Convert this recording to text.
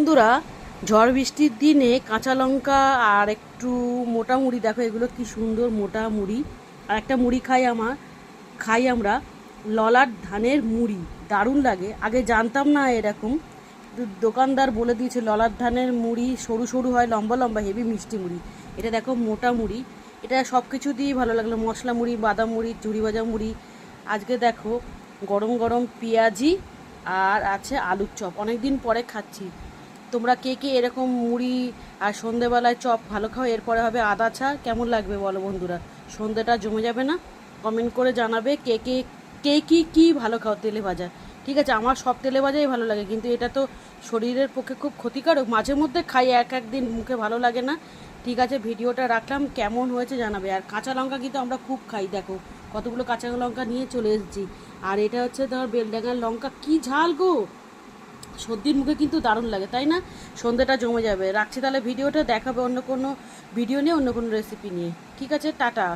বন্ধুরা, ঝড় বৃষ্টির দিনে কাঁচা লঙ্কা আর একটু মোটা মুড়ি, দেখো এগুলো কি সুন্দর মোটা মুড়ি। আর একটা মুড়ি খাই আমরা ললাট ধানের মুড়ি, দারুণ লাগে। আগে জানতাম না এরকম, দোকানদার বলে দিয়েছে ললাট ধানের মুড়ি সরু সরু হয়, লম্বা লম্বা, হেভি মিষ্টি মুড়ি। এটা দেখো মোটা মুড়ি, এটা সব কিছু দিয়েই ভালো লাগলো, মশলা মুড়ি, বাদাম মুড়ি, ঝুড়ি ভাজা মুড়ি। আজকে দেখো গরম গরম পেঁয়াজি আর আছে আলুর চপ, অনেক দিন পরে খাচ্ছি। তোমরা কে কে এরকম মুড়ি আর সন্ধেবেলায় চপ ভালো খাও? এরপরে হবে আদা চা, কেমন লাগবে বলো বন্ধুরা? সন্ধেটা জমে যাবে না? কমেন্ট করে জানাবে কে কে কে কী ভালো খাও তেলে ভাজা। ঠিক আছে, আমার সব তেলে ভাজাই ভালো লাগে, কিন্তু এটা তো শরীরের পক্ষে খুব ক্ষতিকারক। মাঝে মধ্যে খাই, এক দিন মুখে ভালো লাগে না। ঠিক আছে, ভিডিওটা রাখলাম, কেমন হয়েছে জানাবে। আর কাঁচা লঙ্কা কিন্তু আমরা খুব খাই, দেখো কতগুলো কাঁচা লঙ্কা নিয়ে চলে এসেছি। আর এটা হচ্ছে তোমার বেলডাঙার লঙ্কা, কি ঝাল গো! সর্দির মুখে কিন্তু দারুণ লাগে, তাই না? সন্ধেটা জমে যাবে। রাখছি তাহলে, ভিডিওটা দেখাবে অন্য কোনো ভিডিও নিয়ে, অন্য কোনো রেসিপি নিয়ে। ঠিক আছে, টাটা।